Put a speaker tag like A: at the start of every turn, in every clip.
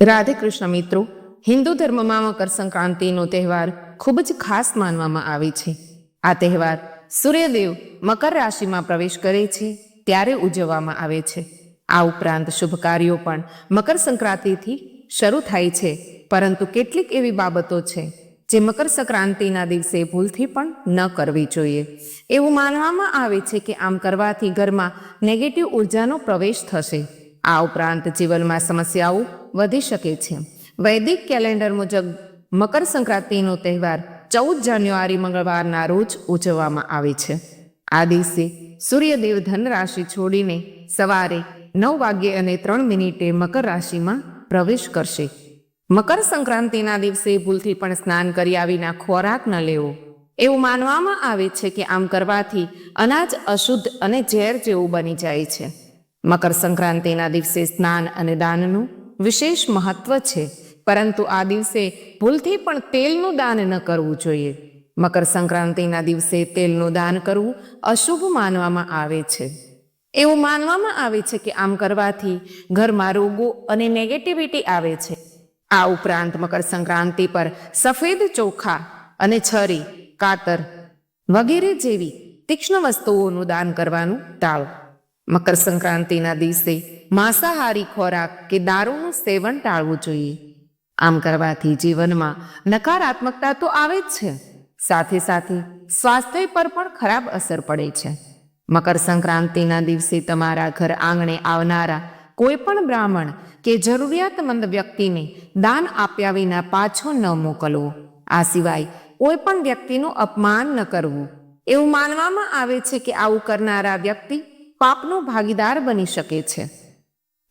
A: રાધે કૃષ્ણ મિત્રો, હિન્દુ ધર્મમાં મકર સંક્રાંતિનો તહેવાર ખૂબ જ ખાસ માનવામાં આવે છે. આ તહેવાર સૂર્યદેવ મકર રાશિમાં પ્રવેશ કરે છે ત્યારે ઉજવવામાં આવે છે. આ ઉપરાંત શુભ કાર્યો પણ મકર સંક્રાંતિથી શરૂ થાય છે, પરંતુ કેટલીક એવી બાબતો છે જે મકર સંક્રાંતિના દિવસે ભૂલથી પણ ન કરવી જોઈએ. એવું માનવામાં આવે છે કે આમ કરવાથી ઘરમાં નેગેટિવ ઉર્જાનો પ્રવેશ થશે. આ ઉપરાંત જીવનમાં સમસ્યાઓ વધી શકે છે. વૈદિક કેલેન્ડર મુજબ મકર સંક્રાંતિનો તહેવાર 14 જાન્યુઆરી મંગળવારના રોજ ઉજવવામાં આવે છે. આ દિવસે સૂર્યદેવ ધન રાશિ છોડીને સવારે 9:03 મકર રાશિમાં પ્રવેશ કરશે. મકર સંક્રાંતિના દિવસે ભૂલથી પણ સ્નાન કર્યા વિના ખોરાક ન લેવો. એવું માનવામાં આવે છે કે આમ કરવાથી અનાજ અશુદ્ધ અને ઝેર જેવું બની જાય છે. મકર સંક્રાંતિના દિવસે સ્નાન અને દાનનું વિશેષ મહત્વ છે, પરંતુ આ દિવસે ભૂલથી પણ તેલનું દાન ન કરવું જોઈએ. મકર સંક્રાંતિના દિવસે તેલનું દાન કરવું અશુભ માનવામાં આવે છે. એવું માનવામાં આવે છે કે આમ કરવાથી ઘરમાં રોગો અને નેગેટિવિટી આવે છે. આ ઉપરાંત મકર સંક્રાંતિ પર સફેદ ચોખા અને છરી, કાતર વગેરે જેવી તીક્ષ્ણ વસ્તુઓનું દાન કરવાનું ટાળો. મકર સંક્રાંતિના દિવસે માંસાહારી ખોરાક કે દારૂનું સેવન ટાળવું જોઈએ. આમ કરવાથી જીવનમાં નકારાત્મકતા તો આવે જ છે, સાથે સાથે સ્વાસ્થ્ય પર પણ ખરાબ અસર પડે છે. મકર સંક્રાંતિના દિવસે તમારા ઘર આંગણે આવનારા કોઈ પણ બ્રાહ્મણ કે જરૂરિયાતમંદ વ્યક્તિને દાન આપ્યા વિના પાછો ન મોકલવો. આ સિવાય કોઈ પણ વ્યક્તિનું અપમાન ન કરવું. એવું માનવામાં આવે છે કે આવું કરનારા વ્યક્તિ પાપનો ભાગીદાર બની શકે છે.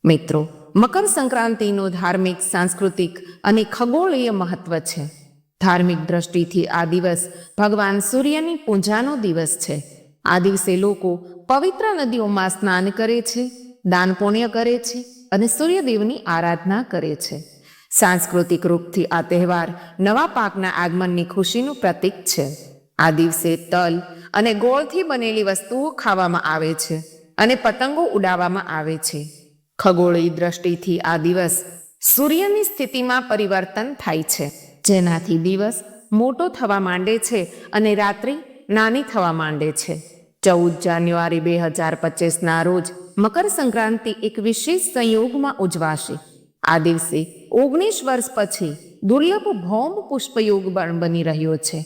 A: મિત્રો, મકર સંક્રાંતિનું ધાર્મિક, સાંસ્કૃતિક અને ખગોળીય મહત્વ છે. ધાર્મિક દ્રષ્ટિથી આ દિવસ ભગવાન સૂર્યની પૂજાનો દિવસ છે. આ દિવસે લોકો પવિત્ર નદીઓમાં સ્નાન કરે છે, દાન પુણ્ય કરે છે અને સૂર્યદેવની આરાધના કરે છે. સાંસ્કૃતિક રૂપથી આ તહેવાર નવા પાકના આગમનની ખુશીનું પ્રતીક છે. આ દિવસે તલ અને ગોળથી બનેલી વસ્તુઓ ખાવામાં આવે છે અને પતંગો ઉડાવવામાં આવે છે. ખગોળીય દ્રષ્ટિથી આ દિવસ સૂર્યની સ્થિતિમાં પરિવર્તન થાય છે, જેનાથી દિવસ મોટો થવા માંડે છે અને રાત્રિ નાની થવા માંડે છે. 14 જાન્યુઆરી 2025ના રોજ મકર સંક્રાંતિ એક વિશેષ સંયોગમાં ઉજવાશે. આ દિવસે 19 વર્ષ પછી દુર્લભ ભૌમ પુષ્પયોગ બની રહ્યો છે.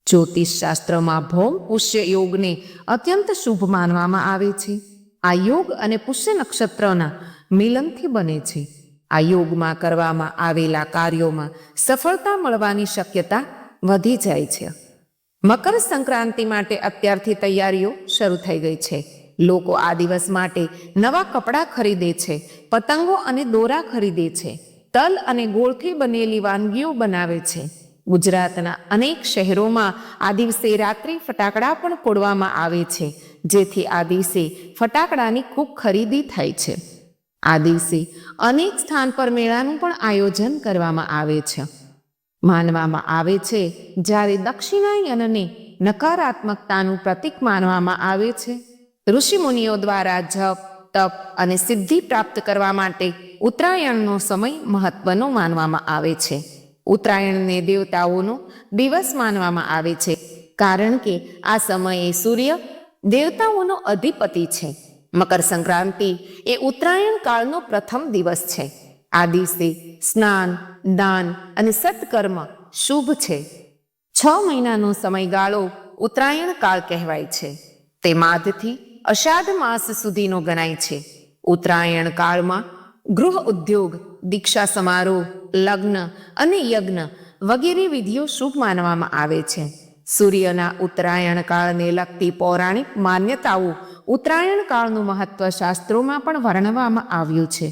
A: જ્યોતિષ શાસ્ત્રમાં ભૌમ પુષ્ય યોગને અત્યંત શુભ માનવામાં આવે છે. આ યોગ અને પુષ્ય નક્ષત્રના મિલનથી બને છે. આ યોગમાં કરવામાં આવેલા કાર્યોમાં સફળતા મળવાની શક્યતા વધી જાય છે. મકર સંક્રાંતિ માટે અત્યારથી તૈયારીઓ શરૂ થઈ ગઈ છે. લોકો આ દિવસ માટે નવા કપડાં ખરીદે છે, પતંગો અને દોરા ખરીદે છે, તલ અને ગોળથી બનેલી વાનગીઓ બનાવે છે. ગુજરાતના અનેક શહેરોમાં આ દિવસે રાત્રિ ફટાકડા પણ ફોડવામાં આવે છે, જેથી આ દિવસે ફટાકડાની ખૂબ ખરીદી થાય છે. આ દિવસે અનેક સ્થાન પર મેળાનું પણ આયોજન કરવામાં આવે છે. માનવામાં આવે છે જ્યારે દક્ષિણાયનને નકારાત્મકતાનું પ્રતીક માનવામાં આવે છે, ઋષિમુનિઓ દ્વારા જપ, તપ અને સિદ્ધિ પ્રાપ્ત કરવા માટે ઉત્તરાયણનો સમય મહત્વનો માનવામાં આવે છે. ઉત્તરાયણને દેવતાઓનો દિવસ માનવામાં આવે છે, કારણ કે આ સમયે સૂર્ય દેવતાઓનો અધિપતિ છે. મકર સંક્રાંતિ એ ઉત્તરાયણ કાળનો પ્રથમ દિવસ છે. આ દિવસે સ્નાન, દાન અને સત્કર્મ શુભ છે. 6 મહિનાનો સમયગાળો ઉત્તરાયણ કાળ કહેવાય છે. તે માઘથી અષાઢ માસ સુધીનો ગણાય છે. ઉત્તરાયણ કાળમાં ગૃહ ઉદ્યોગ, દીક્ષા સમારોહ, લગ્ન અને યજ્ઞ વગેરે વિધિઓ શુભ માનવામાં આવે છે. સૂર્યના ઉત્તરાયણ કાળને લગતી પૌરાણિક માન્યતાઓ ઉત્તરાયણ કાળનું મહત્વ શાસ્ત્રોમાં પણ વર્ણવવામાં આવ્યું છે.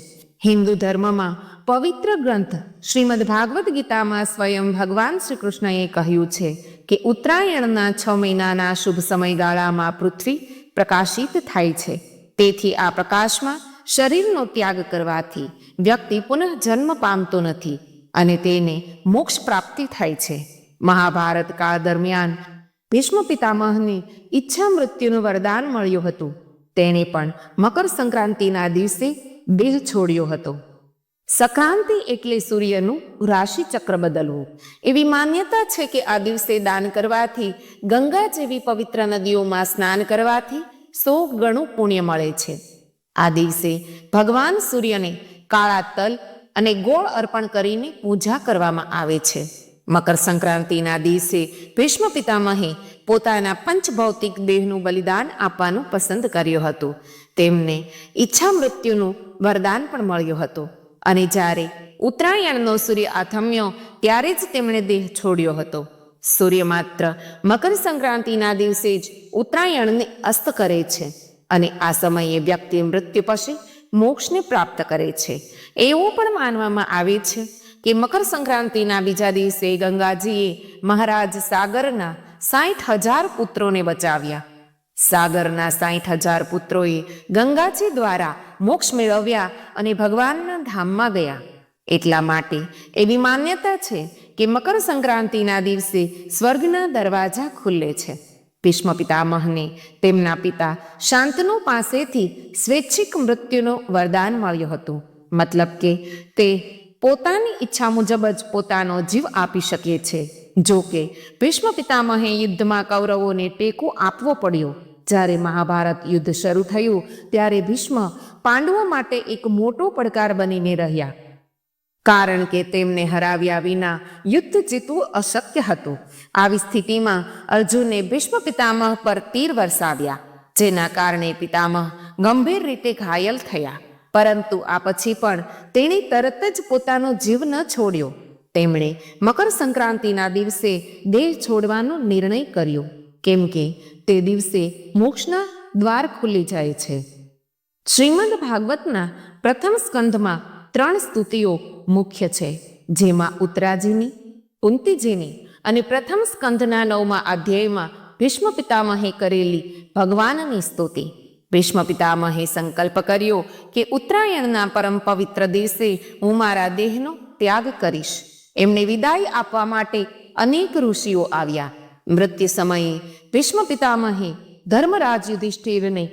A: હિન્દુ ધર્મમાં પવિત્ર ગ્રંથ શ્રીમદ ભાગવદ ગીતામાં સ્વયં ભગવાન શ્રી કૃષ્ણએ કહ્યું છે કે ઉત્તરાયણના 6 મહિનાના શુભ સમયગાળામાં પૃથ્વી પ્રકાશિત થાય છે. તેથી આ પ્રકાશમાં શરીરનો ત્યાગ કરવાથી વ્યક્તિ પુનઃ જન્મ પામતો નથી અને તેને મોક્ષ પ્રાપ્તિ થાય છે. મહાભારત કાળ દરમિયાન ભીષ્મ પિતામહને ઈચ્છા મૃત્યુનું વરદાન મળ્યું હતું. તેણે પણ મકર સંક્રાંતિના દિવસે દેહ છોડ્યો હતો. સંક્રાંતિ એટલે સૂર્યનું રાશિ ચક્ર બદલવું. એવી માન્યતા છે કે આ દિવસે દાન કરવાથી, ગંગા જેવી પવિત્ર નદીઓમાં સ્નાન કરવાથી 100 ગણું પુણ્ય મળે છે. આ દિવસે ભગવાન સૂર્યને કાળા તલ અને ગોળ અર્પણ કરીને પૂજા કરવામાં આવે છે. મકર સંક્રાંતિના દિવસે ભીષ્મ પિતામહે પોતાના પંચભૌતિક દેહનું બલિદાન આપવાનું પસંદ કર્યું હતું. તેમને ઈચ્છા મૃત્યુનું વરદાન પણ મળ્યું હતું અને જ્યારે ઉત્તરાયણનો સૂર્ય આથમ્યો ત્યારે જ તેમણે દેહ છોડ્યો હતો. સૂર્ય માત્ર મકર સંક્રાંતિના દિવસે જ ઉત્તરાયણને અસ્ત કરે છે અને આ સમયે વ્યક્તિ મૃત્યુ પછી મોક્ષને પ્રાપ્ત કરે છે. એવું પણ માનવામાં આવે છે કે મકર સંક્રાંતિના બીજા દિવસે ગંગાજીએ મહારાજ સાગરના 60,000 પુત્રોને બચાવ્યા. સાગરના 60,000 પુત્રોએ ગંગાજી દ્વારા મોક્ષ મેળવ્યા અને ભગવાનના ધામમાં ગયા. એટલા માટે એવી માન્યતા છે કે મકર સંક્રાંતિના દિવસે સ્વર્ગના દરવાજા ખુલે છે. ભીષ્મ પિતામહને તેમના પિતા શાંતનુ પાસેથી સ્વૈચ્છિક મૃત્યુનું વરદાન મળ્યું હતું. મતલબ કે તે પોતાની ઈચ્છા મુજબ જ પોતાનો જીવ આપી શકે છે. જો કે ભીષ્મ પિતામહે યુદ્ધમાં કૌરવોને ટેકો આપવો પડ્યો. જ્યારે મહાભારત યુદ્ધ શરૂ થયું ત્યારે ભીષ્મ પાંડવો માટે એક મોટો પડકાર બનીને રહ્યા, કારણ કે તેમને હરાવ્યા વિના યુદ્ધ જીતવું અશક્ય હતું. આવી સ્થિતિમાં અર્જુને ભીષ્મ પિતામહ પર તીર વરસાવ્યા, જેના કારણે પિતામહ ગંભીર રીતે ઘાયલ થયા. પરંતુ આ પછી પણ તેણે તરત જ પોતાનો જીવ ન છોડ્યો. તેમણે મકર સંક્રાંતિના દિવસે દેહ છોડવાનો નિર્ણય કર્યો, કેમ કે તે દિવસે મોક્ષના દ્વાર ખુલી જાય છે. શ્રીમદ ભાગવતના પ્રથમ સ્કંધમાં 3 સ્તુતિઓ મુખ્ય છે, જેમાં ઉત્તરાજીની, કુંતીજીની અને પ્રથમ સ્કંધના 9મા અધ્યાયમાં ભીષ્મ પિતામહે કરેલી ભગવાનની સ્તુતિ. ભીષ્મ પિતામહે સંકલ્પ કર્યો કે ઉત્તરાયણના પરમ પવિત્ર દિવસે હું મારા દેહનો ત્યાગ કરીશ. એમને વિદાય આપવા માટે અનેક ઋષિઓ આવ્યા. મૃત્યુ સમયે ભીષ્મ પિતામહે ધર્મરાજ યુધિષ્ઠિરને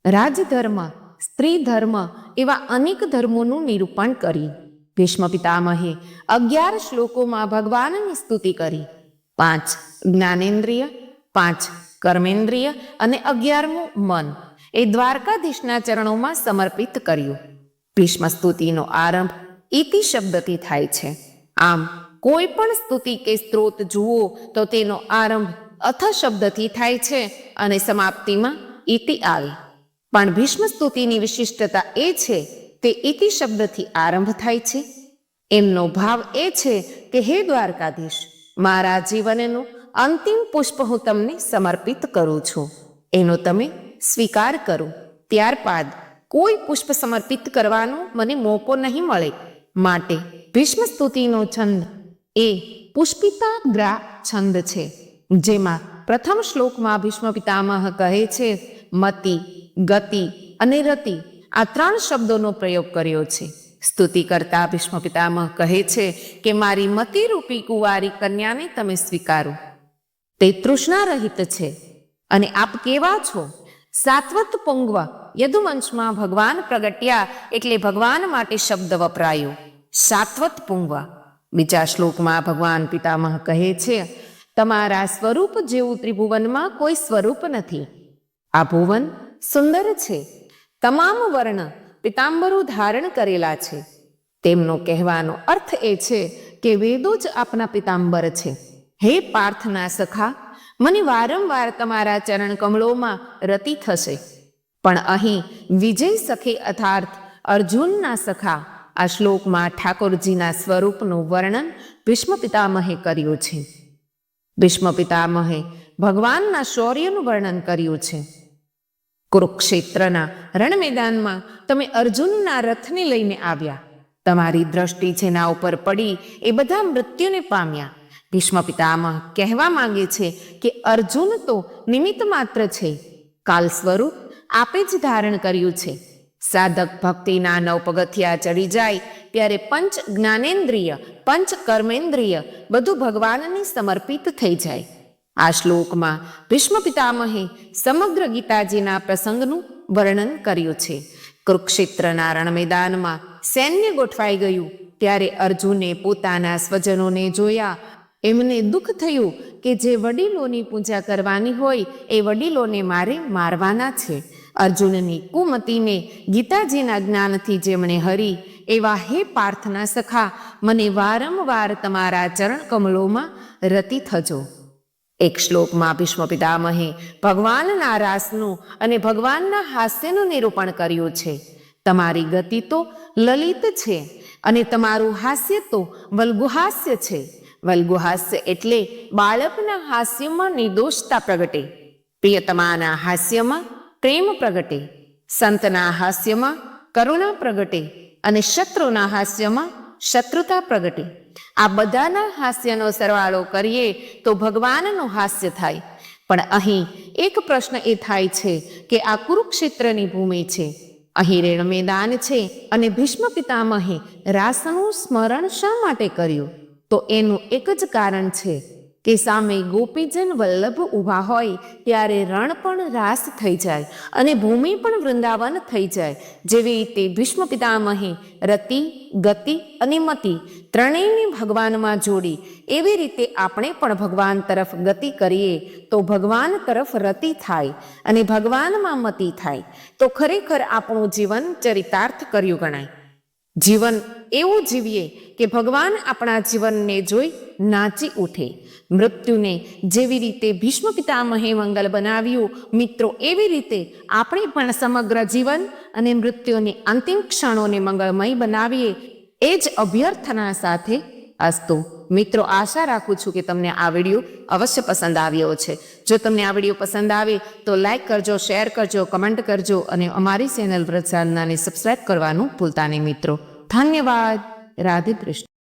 A: રાજધર્મ, સ્ત્રી ધર્મ એવા અનેક ધર્મોનું નિરૂપણ કર્યું. ભીષ્મ પિતામહે 11 શ્લોકોમાં ભગવાનની સ્તુતિ કરી. 5 જ્ઞાનેન્દ્રિય, 5 કર્મેન્દ્રિય અને 11મું મન એ દ્વારકાધીશના ચરણોમાં સમર્પિત કર્યું. ભીષ્મ સ્તુતિનો આરંભ ઇતિ શબ્દથી થાય છે. આમ કોઈ પણ સ્તુતિ કે સ્ત્રોત જુઓ તો તેનો આરંભ અથ શબ્દથી થાય છે અને સમાપ્તિમાં ઇતિ આવે. પણ ભીષ્મ સ્તુતિની વિશિષ્ટતા એ છે તે ઇતિ શબ્દથી આરંભ થાય છે. એમનો ભાવ એ છે કે હે દ્વારકાધીશ, મારા જીવનનું અંતિમ પુષ્પ હું તમને સમર્પિત કરું છું, એનો તમે સ્વીકાર કરો. ત્યારબાદ કોઈ પુષ્પ સમર્પિત કરવાનો મને મોકો નહીં મળે. માટે ભીષ્મ સ્તુતિનો છંદ એ પુષ્પિતાગ્રા છંદ છે, જેમાં પ્રથમ શ્લોકમાં ભીષ્મ પિતામહ કહે છે મતિ, ગતિ અને રતિ આ 3 શબ્દોનો પ્રયોગ કર્યો છે. સ્તુતિ કરતા ભીષ્મ પિતામહ કહે છે કે મારી મતિરૂપી કુંવારી કન્યાને તમે સ્વીકારો. તે તૃષ્ણા રહિત છે અને આપ કેવા છો? સાત્વત પુંગવ યદુવંશમાં ભગવાન પ્રગટ્યા એટલે ભગવાન માટે શબ્દ વપરાયો, સાત્વત પુંગવ. બીજા શ્લોકમાં ભગવાન પિતામહ કહે છે તમારા સ્વરૂપ જેવું ત્રિભુવનમાં કોઈ સ્વરૂપ નથી. આ ભુવન સુંદર છે. તમામ વર્ણ પિતાંબરો ધારણ કરેલા છે. તેમનો કહેવાનો અર્થ એ છે કે વેદો જ આપના પિતાંબર છે. હે પાર્થના સખા, મને વારંવાર તમારા ચરણ કમળોમાં રતિ થશે. પણ અહીં વિજય સખે અર્થાત અર્જુનના સખા આ શ્લોકમાં ઠાકોરજીના સ્વરૂપનું વર્ણન ભીષ્મ પિતામહે કર્યું છે. ભીષ્મ પિતામહે ભગવાનના શૌર્યનું વર્ણન કર્યું છે. કુરુક્ષેત્રના રણ મેદાનમાં તમે અર્જુનના રથને લઈને આવ્યા. તમારી દ્રષ્ટિ જેના ઉપર પડી એ બધા મૃત્યુને પામ્યા. ભીષ્મ પિતામહ કહેવા માંગે છે કે અર્જુન તો નિમિત્ત માત્ર છે, કાલ સ્વરૂપ આપે જ ધારણ કર્યું છે. સાધક ભક્તિના 9 પગથિયા ચડી જાય ત્યારે પંચ જ્ઞાનેન્દ્રિય, પંચ કર્મેન્દ્રિય બધું ભગવાનને સમર્પિત થઈ જાય. આ શ્લોકમાં ભીષ્મ પિતામહે સમગ્ર ગીતાજીના પ્રસંગનું વર્ણન કર્યું છે. કુરુક્ષેત્રના રણ મેદાનમાં સૈન્ય ગોઠવાઈ ગયું ત્યારે અર્જુને પોતાના સ્વજનોને જોયા. એમને દુઃખ થયું કે જે વડીલોની પૂજા કરવાની હોય એ વડીલોને મારવાના છે. અર્જુનની કુમતિને ગીતાજીના જ્ઞાનથી જેમણે હરી એવા હે પાર્થના સખા, મને વારંવાર તમારા ચરણ કમળોમાં રતિ થજો. એક શ્લોકમાં ભીષ્મ પિતામહે ભગવાનના રાસનું અને ભગવાનના હાસ્યનું નિરૂપણ કર્યું છે. તમારી ગતિ તો લલિત છે અને તમારું હાસ્ય તો વલ્ગુહાસ્ય છે. વલ્ગુહાસ્ય એટલે બાળકના હાસ્યમાં નિર્દોષતા પ્રગટે, પ્રિયતમાના હાસ્યમાં પ્રેમ પ્રગટે, સંતના હાસ્યમાં કરુણા પ્રગટે અને શત્રુના હાસ્યમાં શત્રુતા પ્રગટે. આ બધાના હાસ્યનો સરવાળો કરીએ તો ભગવાનનું હાસ્ય થાય. પણ અહીં એક પ્રશ્ન એ થાય છે કે આ કુરુક્ષેત્રની ભૂમિ છે, અહીં રણ મેદાન છે અને ભીષ્મ પિતામહે રાસનું સ્મરણ શા માટે કર્યું? તો એનું એક જ કારણ છે કે સામે ગોપીજન વલ્લભ ઊભા હોય ત્યારે રણ પણ રાસ થઈ જાય અને ભૂમિ પણ વૃંદાવન થઈ જાય. જેવી રીતે ભીષ્મ પિતામહે રતિ, ગતિ અને મતિ ત્રણેયને ભગવાનમાં જોડી, એવી રીતે આપણે પણ ભગવાન તરફ ગતિ કરીએ તો ભગવાન તરફ રતિ થાય અને ભગવાનમાં મતિ થાય તો ખરેખર આપણું જીવન ચરિતાર્થ કર્યું ગણાય. જીવન એવું જીવીએ કે ભગવાન આપણા જીવનને જોઈ નાચી ઉઠે. મૃત્યુને જેવી રીતે ભીષ્મ પિતામહે મંગલ બનાવ્યું, મિત્રો એવી રીતે આપણે પણ સમગ્ર જીવન અને મૃત્યુની અંતિમ ક્ષણોને મંગળમય બનાવીએ, એ જ અભ્યર્થના સાથે અસ્તુ. મિત્રો, આશા રાખું છું કે તમને આ વિડીયો અવશ્ય પસંદ આવ્યો છે. જો તમને આ વિડીયો પસંદ આવે તો લાઈક કરજો, શેર કરજો, કમેન્ટ કરજો અને અમારી ચેનલ વ્રત સાધનાને સબસ્ક્રાઈબ કરવાનું ભૂલતા નહીં મિત્રો. ધન્યવાદ. રાધે કૃષ્ણ.